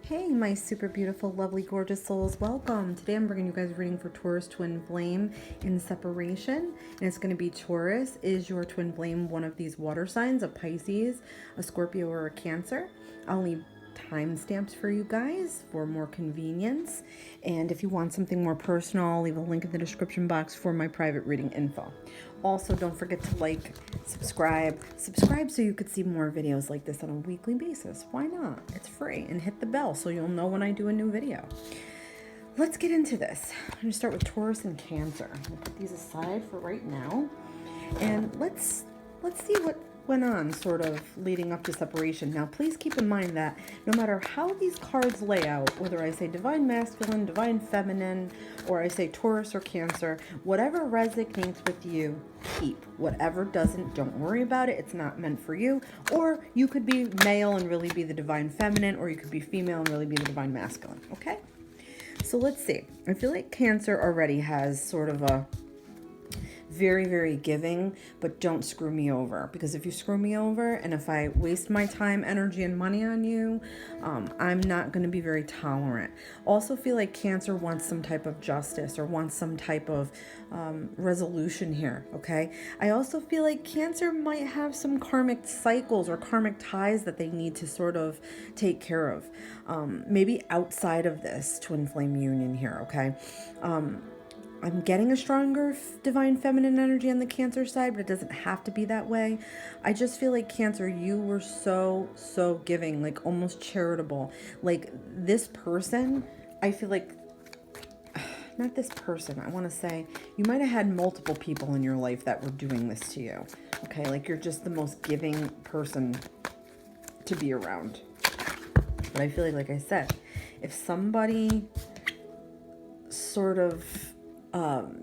Hey, my super beautiful, lovely, gorgeous souls. Welcome. Today I'm bringing you guys a reading for Taurus twin flame in separation. And it's going to be Taurus. Is your twin flame one of these water signs, a Pisces, a Scorpio, or a Cancer? I'll leave timestamps for you guys for more convenience. And if you want something more personal, I'll leave a link in the description box for my private reading info. Also, don't forget to like, subscribe so you could see more videos like this on a weekly basis. Why not? It's free. And hit the bell so you'll know when I do a new video. Let's get into this. I'm going to start with Taurus and Cancer. I'm going to put these aside for right now. And let's see what went on sort of leading up to separation. Now, please keep in mind that no matter how these cards lay out, whether I say divine masculine, divine feminine, or I say Taurus or Cancer, whatever resonates with you, keep. Whatever doesn't, don't worry about it. It's not meant for you. Or you could be male and really be the divine feminine, or you could be female and really be the divine masculine. Okay? So let's see. I feel like Cancer already has sort of a very, very giving, but don't screw me over, because if you screw me over and if I waste my time, energy, and money on you, I'm not going to be very tolerant. Also feel like Cancer wants some type of justice or wants some type of resolution here. Okay, I also feel like Cancer might have some karmic cycles or karmic ties that they need to sort of take care of, maybe outside of this twin flame union here. Okay, I'm getting a stronger divine feminine energy on the Cancer side, but it doesn't have to be that way. I just feel like Cancer, you were so giving, like almost charitable. Like this person, I feel like, not this person, I want to say, you might have had multiple people in your life that were doing this to you. Okay, like you're just the most giving person to be around. But I feel like I said, if somebody sort of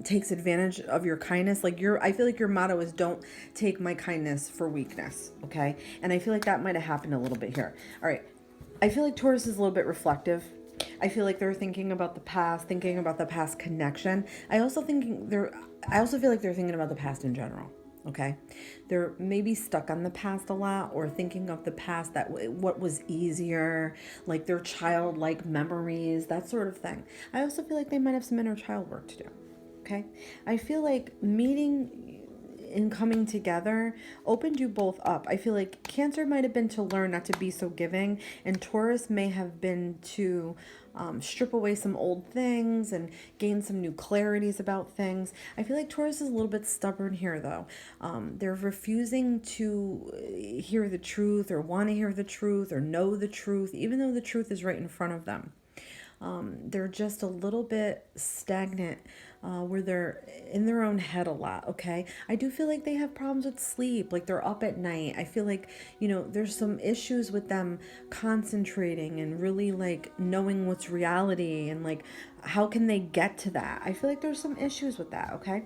takes advantage of your kindness, like I feel like your motto is don't take my kindness for weakness. Okay, and I feel like that might have happened a little bit here. All right, I feel like Taurus is a little bit reflective. I feel like they're thinking about the past, thinking about the past connection. I also feel like they're thinking about the past in general. Okay, they're maybe stuck on the past a lot, or thinking of the past, that what was easier, like their childlike memories, that sort of thing. I also feel like they might have some inner child work to do. Okay, I feel like meeting and coming together opened you both up. I feel like Cancer might have been to learn not to be so giving, and Taurus may have been to strip away some old things and gain some new clarities about things. I feel like Taurus is a little bit stubborn here, though. They're refusing to hear the truth, or want to hear the truth, or know the truth, even though the truth is right in front of them. They're just a little bit stagnant, where they're in their own head a lot. Okay, I do feel like they have problems with sleep, like they're up at night. I feel like, there's some issues with them concentrating and really like knowing what's reality, and like how can they get to that. I feel like there's some issues with that. Okay,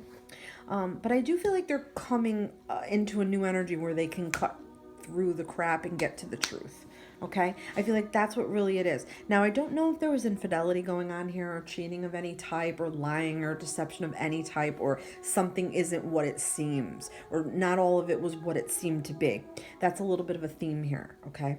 but I do feel like they're coming into a new energy where they can cut through the crap and get to the truth. Okay, I feel like that's what really it is. Now, I don't know if there was infidelity going on here, or cheating of any type, or lying or deception of any type, or something isn't what it seems, or not all of it was what it seemed to be. That's a little bit of a theme here. Okay,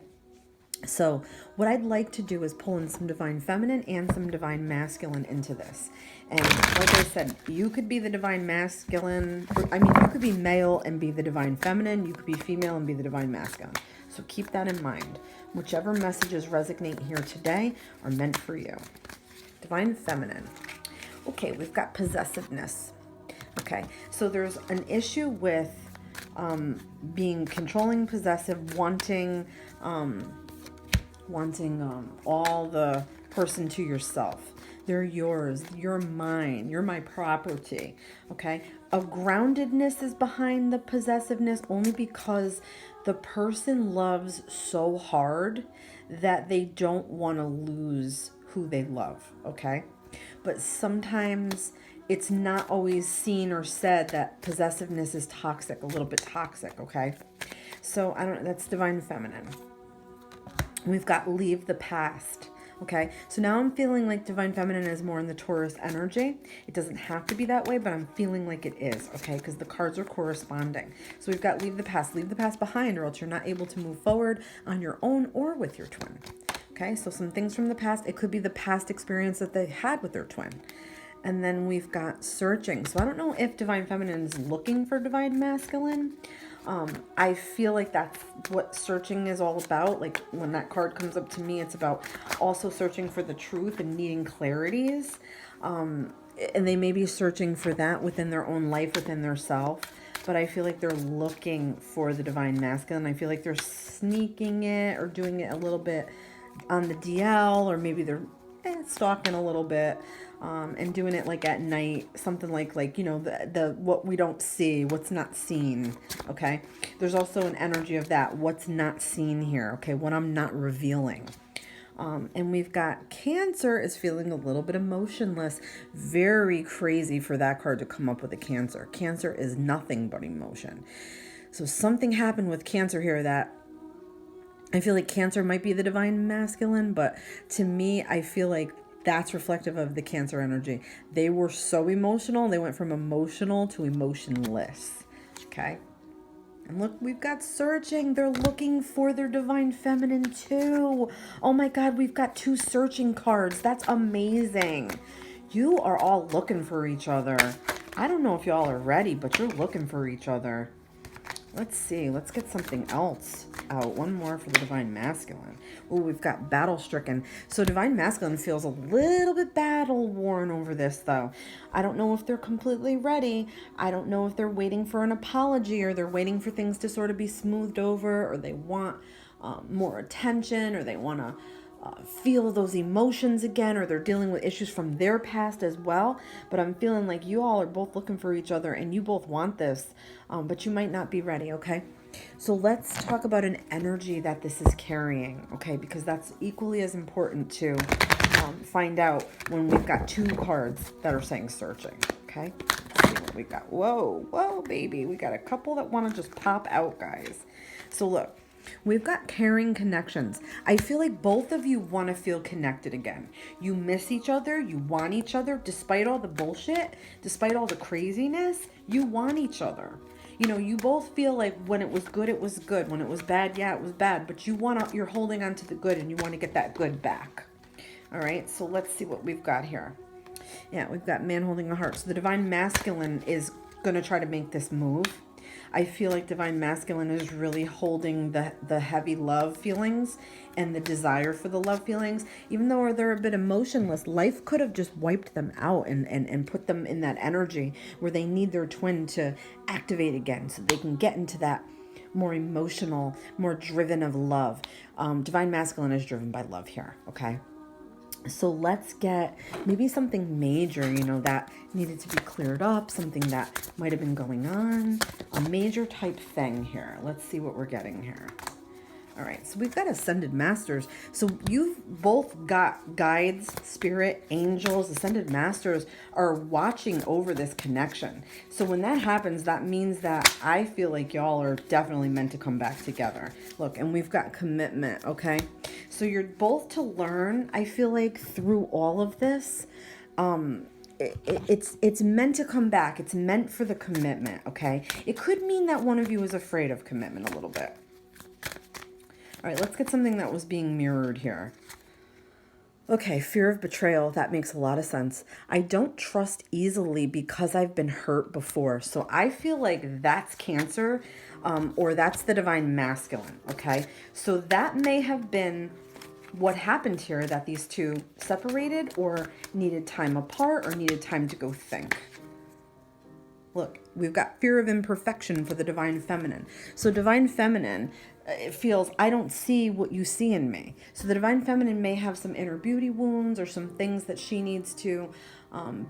so what I'd like to do is pull in some divine feminine and some divine masculine into this. And like I said, you could be the divine masculine. You could be male and be the divine feminine. You could be female and be the divine masculine. So keep that in mind. Whichever messages resonate here today are meant for you. Divine feminine. Okay, we've got possessiveness. Okay, so there's an issue with being controlling, possessive, wanting all the person to yourself. They're yours, you're mine, you're my property. Okay, a groundedness is behind the possessiveness, only because the person loves so hard that they don't want to lose who they love. Okay, but sometimes it's not always seen or said that possessiveness is toxic, a little bit toxic. Okay, so that's divine feminine. We've got leave the past. Okay, so now I'm feeling like divine feminine is more in the Taurus energy. It doesn't have to be that way, but I'm feeling like it is. Okay, because the cards are corresponding. So we've got leave the past behind, or else you're not able to move forward on your own or with your twin. Okay, so some things from the past. It could be the past experience that they had with their twin. And then we've got searching. So I don't know if divine feminine is looking for divine masculine. I feel like that's what searching is all about. Like when that card comes up to me, it's about also searching for the truth and needing clarities. And they may be searching for that within their own life, within their self. But I feel like they're looking for the divine masculine. I feel like they're sneaking it or doing it a little bit on the DL, or maybe they're stalking a little bit. And doing it like at night, something like you know, the what we don't see, what's not seen. Okay, there's also an energy of that, what's not seen here. Okay, what I'm not revealing. And we've got Cancer is feeling a little bit emotionless. Very crazy for that card to come up with a Cancer. Cancer is nothing but emotion. So something happened with Cancer here that I feel like Cancer might be the divine masculine, but to me, I feel like that's reflective of the Cancer energy. They were so emotional. They went from emotional to emotionless. Okay. And look, we've got searching. They're looking for their divine feminine too. Oh my God, we've got 2 searching cards. That's amazing. You are all looking for each other. I don't know if y'all are ready, but you're looking for each other. Let's see. Let's get something else out. One more for the divine masculine. Oh, we've got battle stricken. So divine masculine feels a little bit battle worn over this, though. I don't know if they're completely ready. I don't know if they're waiting for an apology, or they're waiting for things to sort of be smoothed over, or they want more attention, or they want to feel those emotions again, or they're dealing with issues from their past as well. But I'm feeling like you all are both looking for each other and you both want this, but you might not be ready. Okay, so let's talk about an energy that this is carrying. Okay, because that's equally as important to find out when we've got 2 cards that are saying searching. Okay, let's see what we got. Whoa baby, we got a couple that want to just pop out, guys. So look, we've got caring connections. I feel like both of you want to feel connected again. You miss each other. You want each other. Despite all the bullshit, despite all the craziness, you want each other. You know, you both feel like when it was good, it was good. When it was bad, yeah, it was bad. But you're holding on to the good, and you want to get that good back. All right, so let's see what we've got here. Yeah, we've got man holding a heart. So the divine masculine is going to try to make this move. I feel like divine masculine is really holding the heavy love feelings and the desire for the love feelings. Even though they're a bit emotionless, life could have just wiped them out and put them in that energy where they need their twin to activate again so they can get into that more emotional, more driven of love. Divine masculine is driven by love here, okay? So let's get maybe something major, you know, that needed to be cleared up, something that might have been going on, a major type thing here. Let's see what we're getting here. All right, so we've got Ascended Masters. So you've both got guides, spirit, angels. Ascended Masters are watching over this connection. So when that happens, that means that I feel like y'all are definitely meant to come back together. Look, and we've got commitment, okay? So you're both to learn, I feel like, through all of this. It's meant to come back. It's meant for the commitment, okay? It could mean that one of you is afraid of commitment a little bit. All right, let's get something that was being mirrored here. Okay, fear of betrayal. That makes a lot of sense. I don't trust easily because I've been hurt before. So I feel like that's Cancer, or that's the divine masculine, okay? So that may have been what happened here, that these 2 separated or needed time apart or needed time to go think. Look, we've got fear of imperfection for the divine feminine. So divine feminine, it feels, I don't see what you see in me. So the divine feminine may have some inner beauty wounds or some things that she needs to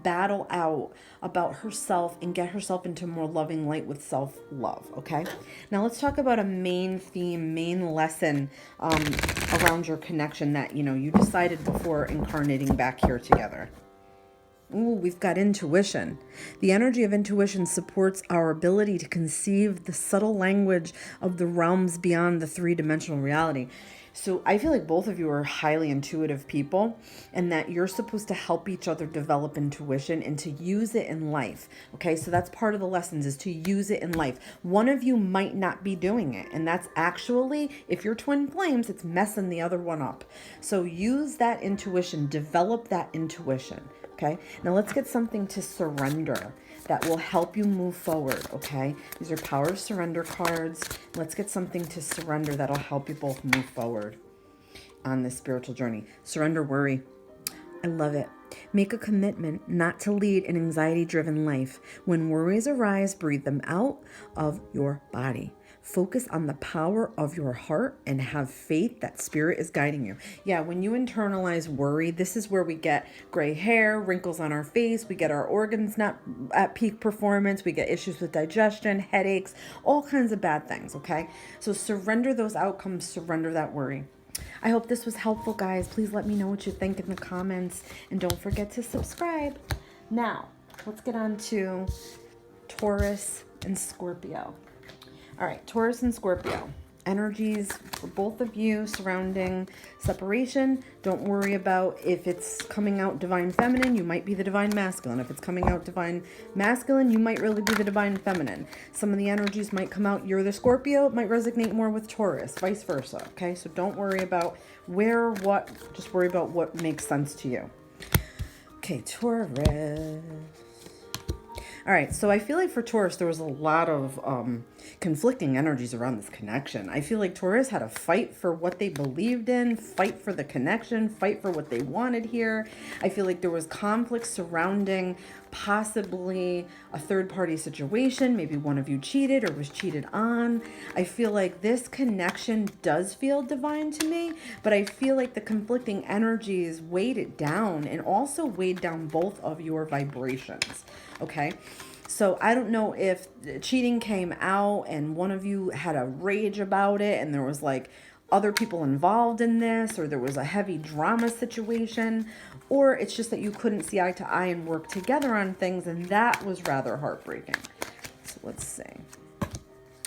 battle out about herself and get herself into more loving light with self-love, okay? Now let's talk about a main theme, main lesson around your connection that, you know, you decided before incarnating back here together. Ooh, we've got intuition. The energy of intuition supports our ability to conceive the subtle language of the realms beyond the 3-dimensional reality. So I feel like both of you are highly intuitive people, and that you're supposed to help each other develop intuition and to use it in life. Okay, so that's part of the lessons, is to use it in life. One of you might not be doing it, and that's actually, if you're twin flames, it's messing the other one up. So use that intuition, develop that intuition. Okay, now let's get something to surrender that will help you move forward. Okay, these are power of surrender cards. Let's get something to surrender that'll help you both move forward on this spiritual journey. Surrender worry. I love it. Make a commitment not to lead an anxiety-driven life. When worries arise, breathe them out of your body. Focus on the power of your heart and have faith that spirit is guiding you. Yeah, when you internalize worry, this is where we get gray hair, wrinkles on our face, we get our organs not at peak performance, we get issues with digestion, headaches, all kinds of bad things, okay? So surrender those outcomes, surrender that worry. I hope this was helpful, guys. Please let me know what you think in the comments, and don't forget to subscribe. Now, let's get on to Taurus and Scorpio. All right, Taurus and Scorpio. Energies for both of you surrounding separation. Don't worry about if it's coming out divine feminine, you might be the divine masculine. If it's coming out divine masculine, you might really be the divine feminine. Some of the energies might come out, you're the Scorpio, it might resonate more with Taurus, vice versa. Okay, so don't worry about where or what, just worry about what makes sense to you. Okay, Taurus. All right, so I feel like for Taurus, there was a lot of conflicting energies around this connection. I feel like Taurus had to fight for what they believed in, fight for the connection, fight for what they wanted here. I feel like there was conflict surrounding possibly a third-party situation. Maybe one of you cheated or was cheated on. I feel like this connection does feel divine to me, but I feel like the conflicting energies weighed it down and also weighed down both of your vibrations. Okay, so I don't know if cheating came out and one of you had a rage about it and there was like other people involved in this, or there was a heavy drama situation, or it's just that you couldn't see eye to eye and work together on things, and that was rather heartbreaking. So let's see.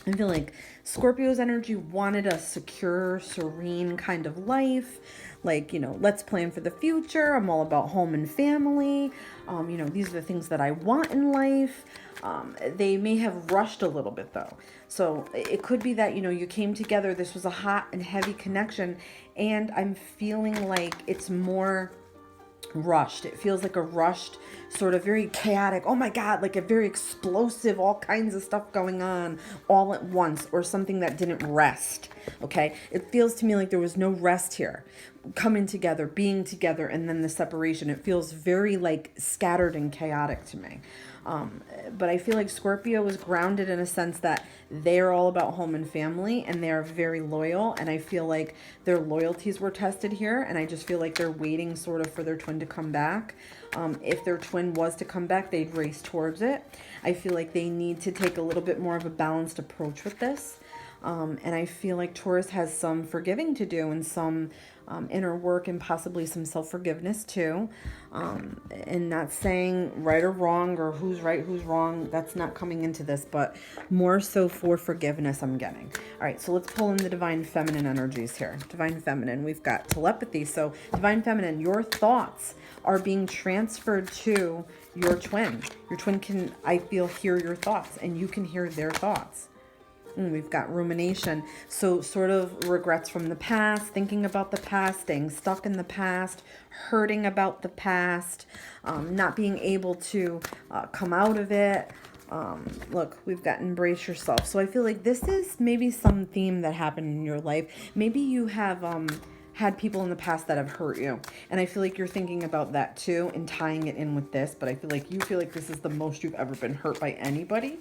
I feel like Scorpio's energy wanted a secure, serene kind of life. Like, you know, let's plan for the future. I'm all about home and family. You know, these are the things that I want in life. They may have rushed a little bit though. So it could be that, you know, you came together. This was a hot and heavy connection. And I'm feeling like it's more rushed. It feels like a rushed, sort of very chaotic, oh my God, like a very explosive, all kinds of stuff going on all at once, or something that didn't rest. Okay, it feels to me like there was no rest here, coming together, being together, and then the separation. It feels very like scattered and chaotic to me. But I feel like Scorpio was grounded in a sense that they're all about home and family, and they're very loyal, and I feel like their loyalties were tested here, and I just feel like they're waiting sort of for their twin to come back. If their twin was to come back, they'd race towards it. I feel like they need to take a little bit more of a balanced approach with this. And I feel like Taurus has some forgiving to do, and some inner work, and possibly some self-forgiveness too. And not saying right or wrong, or who's right, who's wrong. That's not coming into this, but more so for forgiveness I'm getting. All right, so let's pull in the divine feminine energies here. Divine feminine, we've got telepathy. So divine feminine, your thoughts are being transferred to your twin. Your twin can, I feel, hear your thoughts, and you can hear their thoughts. We've got rumination. So sort of regrets from the past, thinking about the past, staying stuck in the past, hurting about the past, not being able to come out of it. Look, we've got embrace yourself. So I feel like this is maybe some theme that happened in your life. Maybe you have had people in the past that have hurt you. And I feel like you're thinking about that too and tying it in with this. But I feel like you feel like this is the most you've ever been hurt by anybody.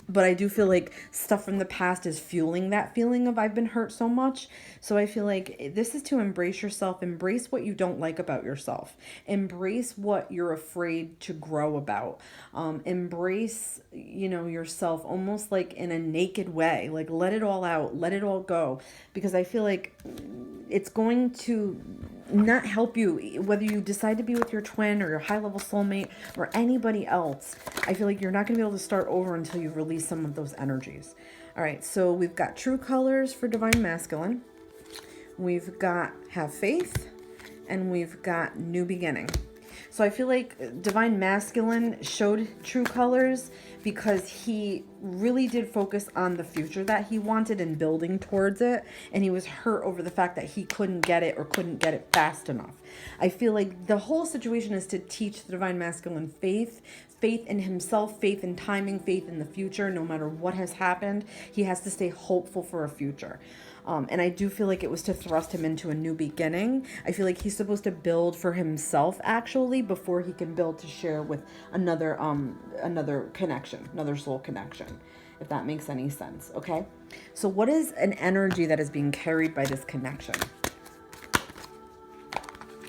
But I do feel like stuff from the past is fueling that feeling of I've been hurt so much. So I feel like this is to embrace yourself, embrace what you don't like about yourself, embrace what you're afraid to grow about, embrace, you know, yourself almost like in a naked way, like let it all out, let it all go, because I feel like it's going to not help you, whether you decide to be with your twin or your high-level soulmate or anybody else. I feel like you're not going to be able to start over until you release some of those energies. All right, so we've got true colors for divine masculine. we've got have faith, and we've got new beginning. So I feel like Divine Masculine showed true colors because he really did focus on the future that he wanted and building towards it. And he was hurt over the fact that he couldn't get it or couldn't get it fast enough. I feel like the whole situation is to teach the Divine Masculine faith in himself, faith in timing, faith in the future. No matter what has happened, he has to stay hopeful for a future. And I do feel like it was to thrust him into a new beginning. I feel like he's supposed to build for himself actually before he can build to share with another connection, another soul connection, if that makes any sense. Okay. So what is an energy that is being carried by this connection?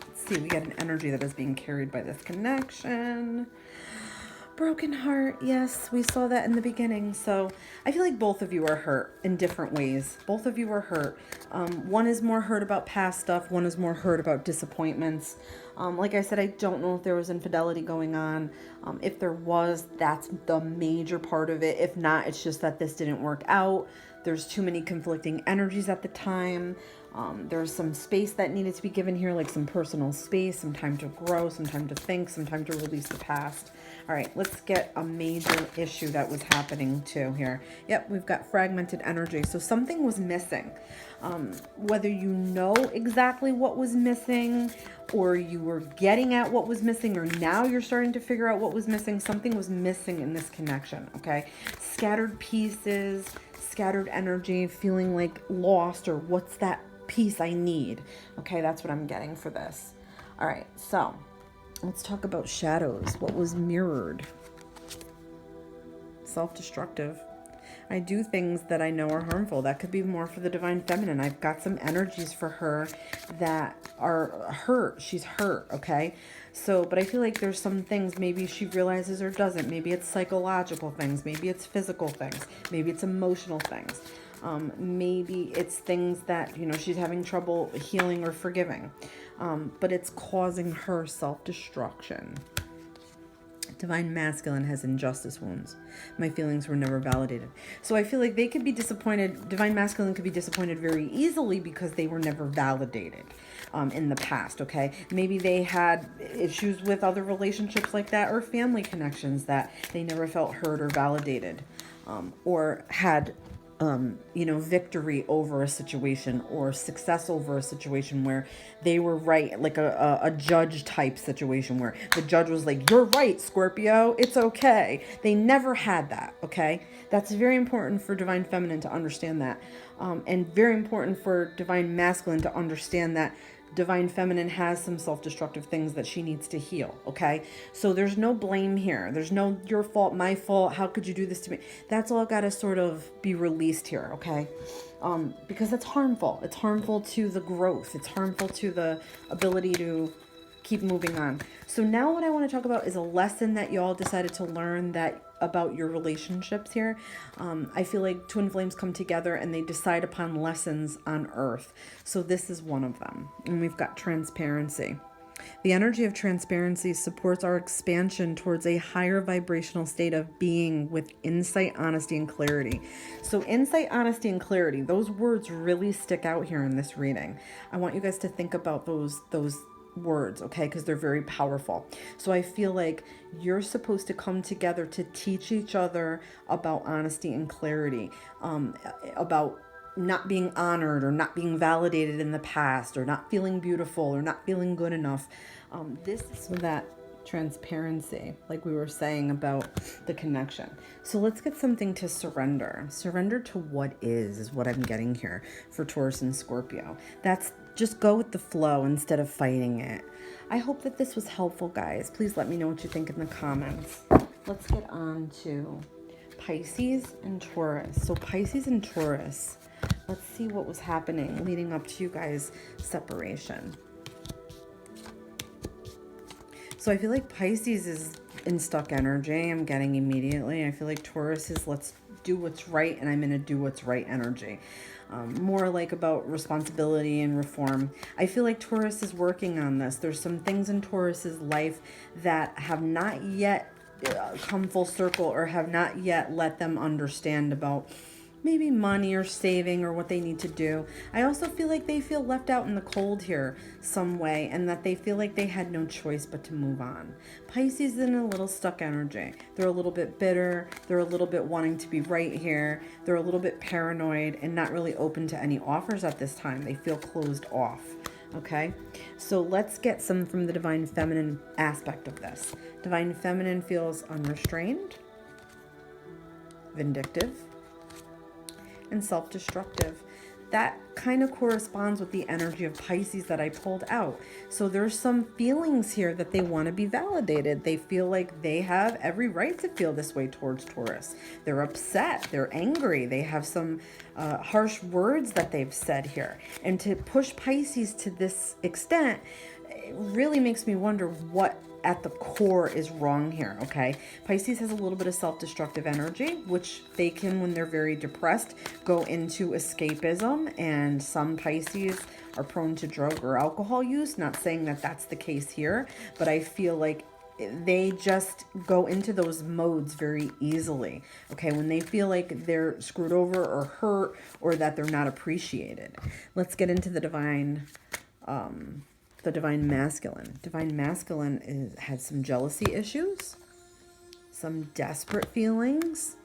Let's see, we got an energy that is being carried by this connection. Broken heart. Yes, we saw that in the beginning. So I feel like both of you are hurt in different ways. Both of you are hurt. One is more hurt about past stuff. One is more hurt about disappointments. Like I said, I don't know if there was infidelity going on. If there was, that's the major part of it. If not, it's just that this didn't work out. There's too many conflicting energies at the time. There's some space that needed to be given here, like some personal space, some time to grow, some time to think, some time to release the past. All right, let's get a major issue that was happening too here. Yep, we've got fragmented energy. So something was missing. Whether you know exactly what was missing or you were getting at what was missing or now you're starting to figure out what was missing, something was missing in this connection, okay? Scattered pieces, scattered energy, feeling like lost or what's that piece I need. Okay, that's what I'm getting for this. All right, so let's talk about shadows. What was mirrored? Self-destructive. I do things that I know are harmful. That could be more for the Divine Feminine. I've got some energies for her that are hurt. She's hurt, okay? So, but I feel like there's some things maybe she realizes or doesn't. Maybe it's psychological things. Maybe it's physical things. Maybe it's emotional things. Maybe it's things that, you know, she's having trouble healing or forgiving. But it's causing her self-destruction. Divine Masculine has injustice wounds. My feelings were never validated. So I feel like they could be disappointed. Divine Masculine could be disappointed very easily because they were never validated in the past, okay? Maybe they had issues with other relationships like that or family connections that they never felt heard or validated, or had victory over a situation or success over a situation where they were right, like a judge type situation where the judge was like, you're right, Scorpio, it's okay. They never had that, okay? That's very important for Divine Feminine to understand that. And very important for Divine Masculine to understand that Divine Feminine has some self-destructive things that she needs to heal, okay? So there's no blame here. There's no your fault, my fault, how could you do this to me? That's all got to sort of be released here, okay? Because it's harmful. It's harmful to the growth. It's harmful to the ability to keep moving on. So now what I want to talk about is a lesson that y'all decided to learn about your relationships here. I feel like twin flames come together and they decide upon lessons on Earth. So this is one of them. And we've got transparency. The energy of transparency supports our expansion towards a higher vibrational state of being with insight, honesty, and clarity. So insight, honesty, and clarity, those words really stick out here in this reading. I want you guys to think about those words, okay, because they're very powerful. So I feel like you're supposed to come together to teach each other about honesty and clarity, about not being honored or not being validated in the past or not feeling beautiful or not feeling good enough. This is that transparency, like we were saying about the connection. So let's get something to surrender. Surrender to what is what I'm getting here for Taurus and Scorpio. That's just go with the flow instead of fighting it. I hope that this was helpful, guys. Please let me know what you think in the comments. Let's get on to Pisces and Taurus. So Pisces and Taurus, let's see what was happening leading up to you guys' separation. So I feel like Pisces is in stuck energy. I'm getting immediately. I feel like Taurus is let's do what's right and I'm going to do what's right energy. More like about responsibility and reform. I feel like Taurus is working on this. There's some things in Taurus's life that have not yet come full circle or have not yet let them understand about maybe money or saving or what they need to do. I also feel like they feel left out in the cold here some way, and that they feel like they had no choice but to move on. Pisces is in a little stuck energy. They're a little bit bitter. They're a little bit wanting to be right here. They're a little bit paranoid and not really open to any offers at this time. They feel closed off. Okay, so let's get some from the Divine Feminine aspect of this. Divine Feminine feels unrestrained, vindictive, and self-destructive. That kind of corresponds with the energy of Pisces that I pulled out. So there's some feelings here that they want to be validated. They feel like they have every right to feel this way towards Taurus. They're upset. They're angry. They have some harsh words that they've said here. And to push Pisces to this extent, it really makes me wonder what at the core is wrong here. Okay, Pisces has a little bit of self-destructive energy, which they can, when they're very depressed, go into escapism, and some Pisces are prone to drug or alcohol use. Not saying that that's the case here, but I feel like they just go into those modes very easily. Okay, when they feel like they're screwed over or hurt or that they're not appreciated. Let's get into the divine masculine. Divine masculine has some jealousy issues, some desperate feelings,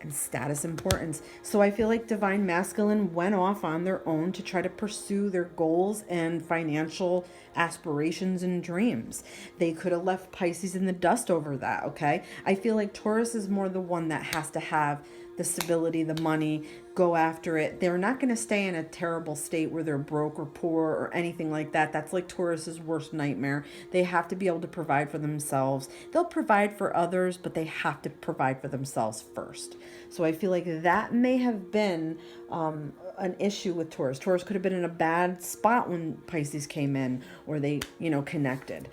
and status importance. So I feel like divine masculine went off on their own to try to pursue their goals and financial aspirations and dreams. They could have left Pisces in the dust over that, okay? I feel like Taurus is more the one that has to have the stability, the money, go after it. They're not going to stay in a terrible state where they're broke or poor or anything like that. That's like Taurus's worst nightmare. They have to be able to provide for themselves. They'll provide for others, but they have to provide for themselves first. So I feel like that may have been an issue with Taurus. Taurus could have been in a bad spot when Pisces came in, or they, connected.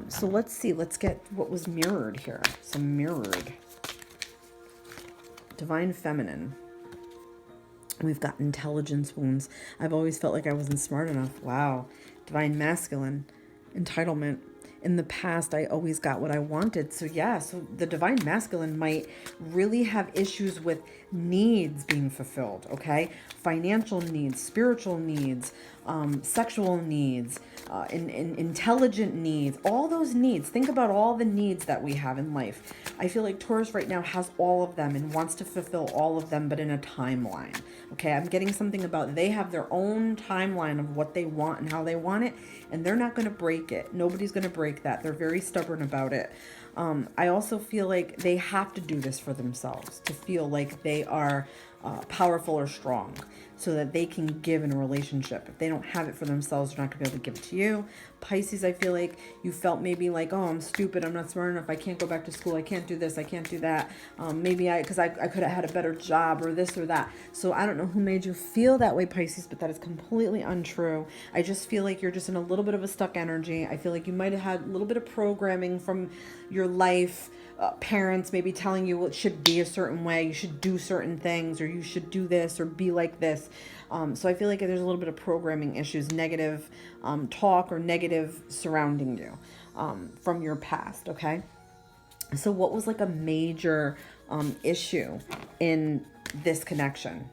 So let's see. Let's get what was mirrored here. Some mirrored. Divine feminine. We've got intelligence wounds. I've always felt like I wasn't smart enough. Wow. Divine masculine. Entitlement. In the past, I always got what I wanted. So the divine masculine might really have issues with needs being fulfilled, okay? Financial needs, spiritual needs, sexual needs, intelligent needs, all those needs. Think about all the needs that we have in life. I feel like Taurus right now has all of them and wants to fulfill all of them, but in a timeline. Okay, I'm getting something about they have their own timeline of what they want and how they want it, and they're not going to break it. Nobody's going to break that. They're very stubborn about it. I also feel like they have to do this for themselves to feel like they are powerful or strong, so that they can give in a relationship. If they don't have it for themselves, they're not going to be able to give it to you. Pisces, I feel like you felt maybe like, oh, I'm stupid, I'm not smart enough, I can't go back to school, I can't do this, I can't do that. Because I could have had a better job or this or that. So I don't know who made you feel that way, Pisces, but that is completely untrue. I just feel like you're just in a little bit of a stuck energy. I feel like you might have had a little bit of programming from your life, parents maybe telling you it should be a certain way, you should do certain things, or you should do this or be like this. So I feel like there's a little bit of programming issues, negative talk or negative surrounding you from your past, okay? So what was like a major issue in this connection?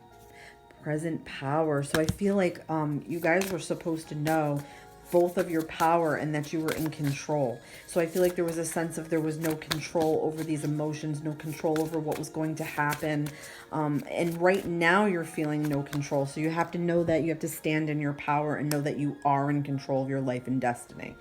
Present power. So I feel like you guys were supposed to know both of your power and that you were in control. So I feel like there was a sense of there was no control over these emotions, no control over what was going to happen. And right now you're feeling no control. So you have to know that you have to stand in your power and know that you are in control of your life and destiny.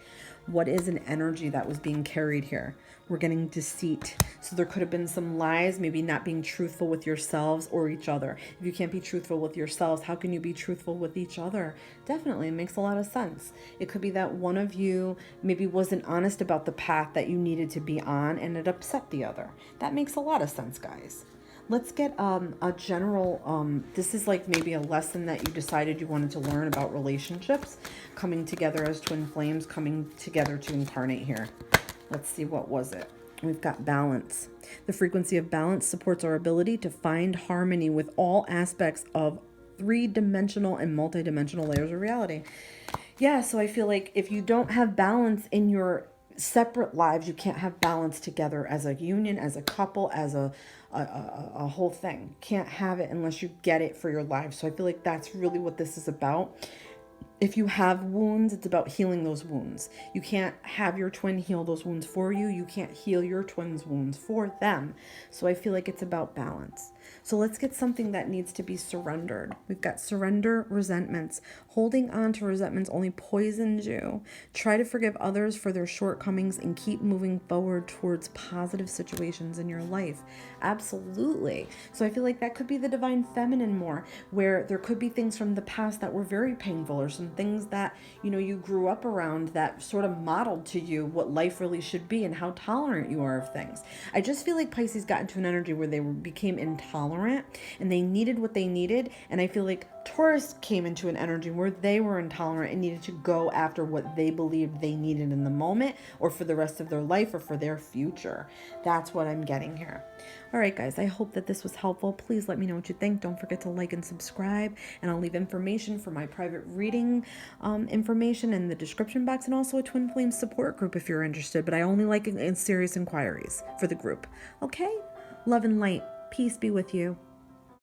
What is an energy that was being carried here? We're getting deceit. So there could have been some lies, maybe not being truthful with yourselves or each other. If you can't be truthful with yourselves, how can you be truthful with each other? Definitely, it makes a lot of sense. It could be that one of you maybe wasn't honest about the path that you needed to be on, and it upset the other. That makes a lot of sense, guys. Let's get a general, this is like maybe a lesson that you decided you wanted to learn about relationships, coming together as twin flames, coming together to incarnate here. Let's see, what was it? We've got balance. The frequency of balance supports our ability to find harmony with all aspects of three-dimensional and multi-dimensional layers of reality. Yeah, so I feel like if you don't have balance in your separate lives. You can't have balance together as a union, as a couple, as a whole thing. Can't have it unless you get it for your life. So I feel like that's really what this is about. If you have wounds, it's about healing those wounds. You can't have your twin heal those wounds for you. You can't heal your twin's wounds for them. So I feel like it's about balance. So let's get something that needs to be surrendered. We've got surrender resentments. Holding on to resentments only poisons you. Try to forgive others for their shortcomings and keep moving forward towards positive situations in your life. Absolutely. So I feel like that could be the divine feminine more, where there could be things from the past that were very painful, or some things that, you grew up around that sort of modeled to you what life really should be and how tolerant you are of things. I just feel like Pisces got into an energy where they became intolerant and they needed what they needed. And I feel like Taurus came into an energy where they were intolerant and needed to go after what they believed they needed in the moment, or for the rest of their life, or for their future. That's what I'm getting here. All right, guys, I hope that this was helpful. Please let me know what you think. Don't forget to like and subscribe, and I'll leave information for my private reading information in the description box, and also a Twin Flame support group if you're interested, but I only like in serious inquiries for the group. Okay? Love and light. Peace be with you.